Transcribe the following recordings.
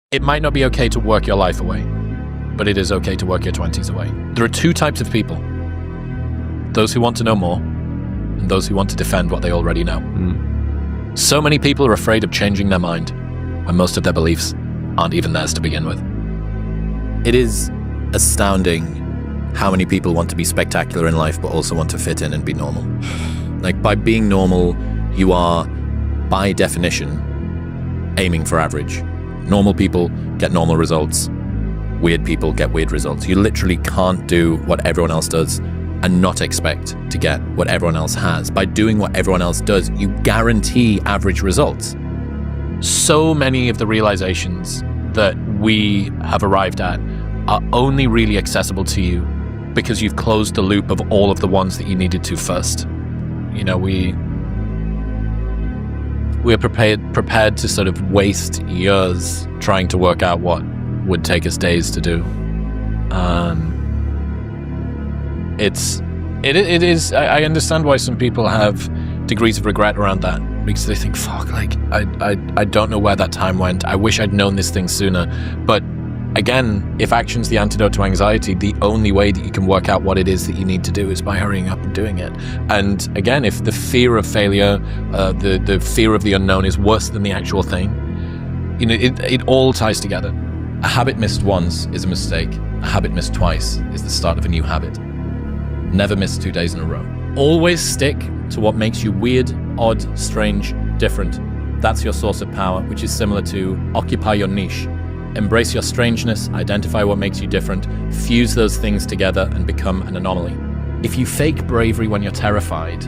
It might not be okay to work your life away, but it is okay to work your 20s away. There are two types of people. Those who want to know more, and those who want to defend what they already know. So many people are afraid of changing their mind when most of their beliefs aren't even theirs to begin with. It is astounding how many people want to be spectacular in life but also want to fit in and be normal. Like, by being normal, you are, by definition, aiming for average. Normal people get normal results. Weird people get weird results. You literally can't do what everyone else does and not expect to get what everyone else has. By doing what everyone else does, you guarantee average results. So many of the realizations that we have arrived at are only really accessible to you because you've closed the loop of all of the ones that you needed to first. You know, we're prepared to sort of waste years trying to work out what would take us days to do. It is. I understand why some people have degrees of regret around that, because they think, fuck, like, I don't know where that time went. I wish I'd known this thing sooner. But again, if action's the antidote to anxiety, the only way that you can work out what it is that you need to do is by hurrying up and doing it. And again, if the fear of failure, the fear of the unknown is worse than the actual thing, you know, it all ties together. A habit missed once is a mistake. A habit missed twice is the start of a new habit. Never miss 2 days in a row. Always stick to what makes you weird, odd, strange, different. That's your source of power, which is similar to occupy your niche. Embrace your strangeness, identify what makes you different, fuse those things together and become an anomaly. If you fake bravery when you're terrified,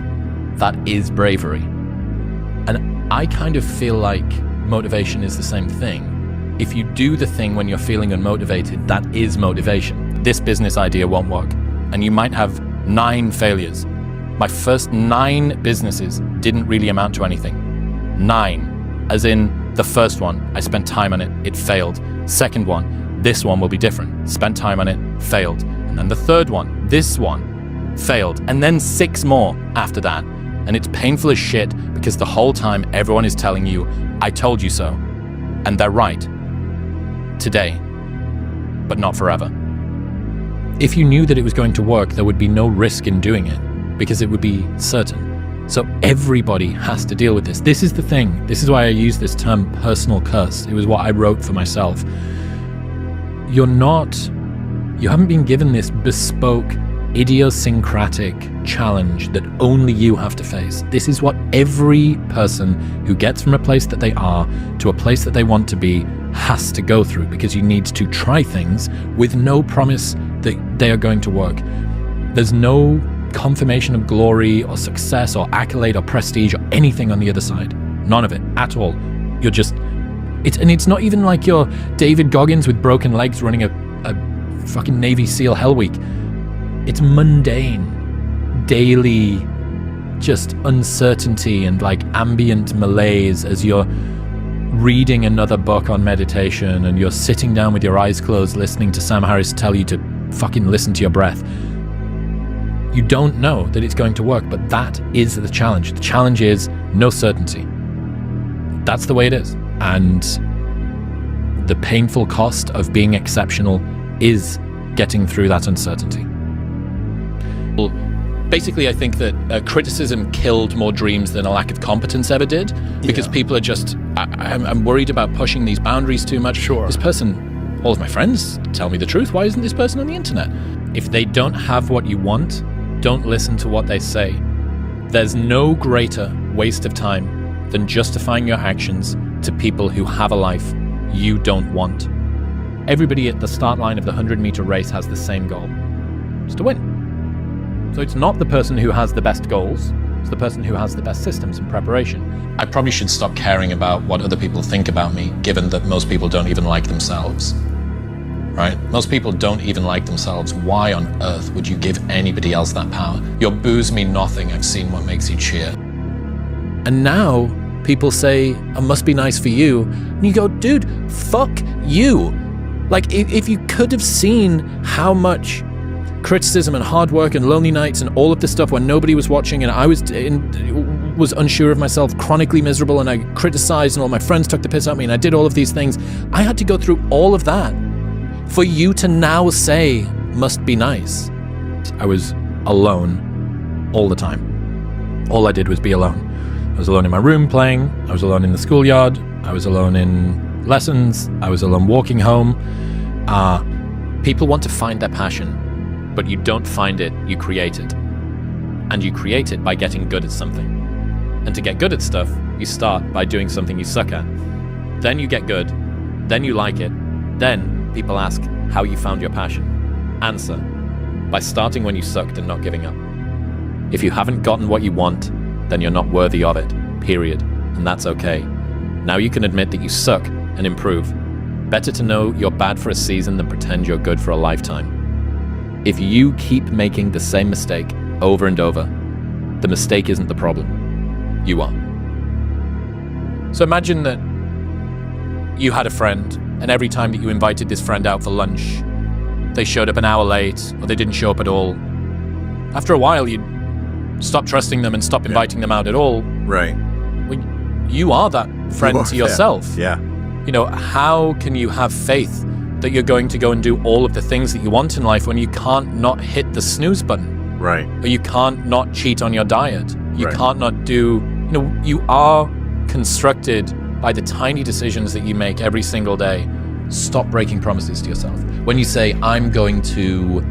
that is bravery. And I kind of feel like motivation is the same thing. If you do the thing when you're feeling unmotivated, that is motivation. This business idea won't work, and you might have 9 failures. My first 9 businesses didn't really amount to anything. 9, as in the first one, I spent time on it, it failed. Second one, this one will be different. Spent time on it, failed. And then the third one, this one, failed. And then 6 more after that. And it's painful as shit because the whole time everyone is telling you, I told you so. And they're right. Today, but not forever. If you knew that it was going to work, there would be no risk in doing it because it would be certain. So everybody has to deal with this. This is the thing. This is why I use this term personal curse. It was what I wrote for myself. You haven't been given this bespoke, idiosyncratic challenge that only you have to face. This is what every person who gets from a place that they are to a place that they want to be has to go through, because you need to try things with no promise that they are going to work. There's no confirmation of glory or success or accolade or prestige or anything on the other side. None of it at all. You're just, it's not even like you're David Goggins with broken legs running a fucking Navy SEAL Hell Week. It's mundane, daily, just uncertainty and like ambient malaise as you're reading another book on meditation and you're sitting down with your eyes closed listening to Sam Harris tell you to fucking listen to your breath. You don't know that it's going to work, but that is the challenge. The challenge is no certainty. That's the way it is. And the painful cost of being exceptional is getting through that uncertainty. Well, basically, I think that criticism killed more dreams than a lack of competence ever did, because people are just, I'm worried about pushing these boundaries too much. Sure. This person, all of my friends tell me the truth. Why isn't this person on the internet? If they don't have what you want, don't listen to what they say. There's no greater waste of time than justifying your actions to people who have a life you don't want. Everybody at the start line of the 100-meter race has the same goal. It's to win. So it's not the person who has the best goals, it's the person who has the best systems and preparation. I probably should stop caring about what other people think about me, given that most people don't even like themselves. Right? Most people don't even like themselves. Why on earth would you give anybody else that power? Your boos mean nothing. I've seen what makes you cheer. And now people say, it must be nice for you. And you go, dude, fuck you. Like, if you could have seen how much criticism and hard work and lonely nights and all of this stuff when nobody was watching and I was was unsure of myself, chronically miserable, and I criticized, and all my friends took the piss out of me, and I did all of these things. I had to go through all of that for you to now say, must be nice. I was alone all the time. All I did was be alone. I was alone in my room playing. I was alone in the schoolyard. I was alone in lessons. I was alone walking home. People want to find their passion, but you don't find it, you create it. And you create it by getting good at something. And to get good at stuff, you start by doing something you suck at. Then you get good. Then you like it. Then people ask how you found your passion. Answer: by starting when you sucked and not giving up. If you haven't gotten what you want, then you're not worthy of it, period. And that's okay. Now you can admit that you suck and improve. Better to know you're bad for a season than pretend you're good for a lifetime. If you keep making the same mistake over and over, the mistake isn't the problem. You are. So imagine that you had a friend, and every time that you invited this friend out for lunch, they showed up an hour late, or they didn't show up at all. After a while, you'd stop trusting them and stop inviting them out at all. Right. Well, you are that friend to yourself. Yeah. You know, how can you have faith that you're going to go and do all of the things that you want in life when you can't not hit the snooze button? Right. Or you can't not cheat on your diet. You Right. can't not do, you are constructed by the tiny decisions that you make every single day. Stop breaking promises to yourself. When you say, I'm going to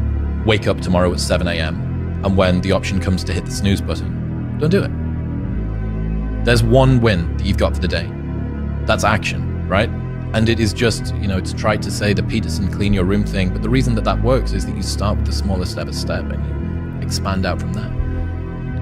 wake up tomorrow at 7 a.m., and when the option comes to hit the snooze button, don't do it. There's one win that you've got for the day. That's action, right? And it is just, it's tried to say the Peterson clean your room thing, but the reason that that works is that you start with the smallest ever step and you expand out from there.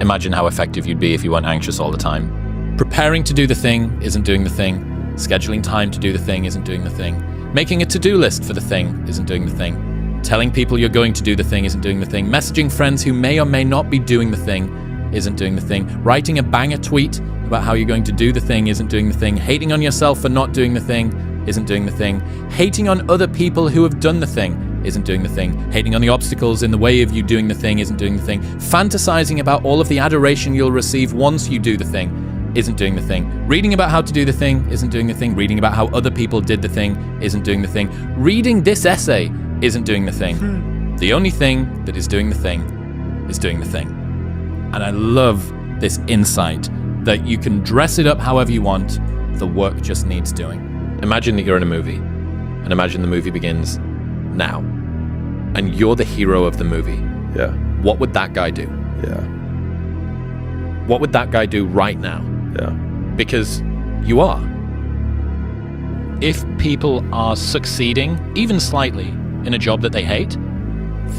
Imagine how effective you'd be if you weren't anxious all the time. Preparing to do the thing isn't doing the thing. Scheduling time to do the thing isn't doing the thing. Making a to-do list for the thing isn't doing the thing. Telling people you're going to do the thing isn't doing the thing. Messaging friends who may or may not be doing the thing isn't doing the thing. Writing a banger tweet about how you're going to do the thing isn't doing the thing. Hating on yourself for not doing the thing isn't doing the thing. Hating on other people who have done the thing isn't doing the thing. Hating on the obstacles in the way of you doing the thing isn't doing the thing. Fantasizing about all of the adoration you'll receive once you do the thing isn't doing the thing. Reading about how to do the thing isn't doing the thing. Reading about how other people did the thing isn't doing the thing. Reading this essay isn't doing the thing. The only thing that is doing the thing is doing the thing. And I love this insight that you can dress it up however you want. The work just needs doing. Imagine that you're in a movie, and imagine the movie begins now, and you're the hero of the movie. Yeah. What would that guy do? Yeah. What would that guy do right now? Yeah. Because you are. If people are succeeding, even slightly, in a job that they hate,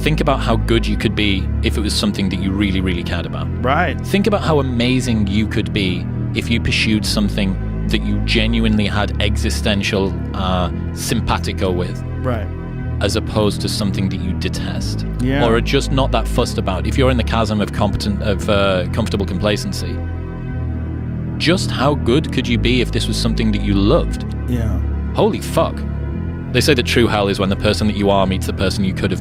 think about how good you could be if it was something that you really, really cared about. Right. Think about how amazing you could be if you pursued something that you genuinely had existential simpatico with. Right. As opposed to something that you detest. Yeah. Or are just not that fussed about. If you're in the chasm of comfortable complacency, just how good could you be if this was something that you loved? Yeah. Holy fuck. They say that true hell is when the person that you are meets the person you could have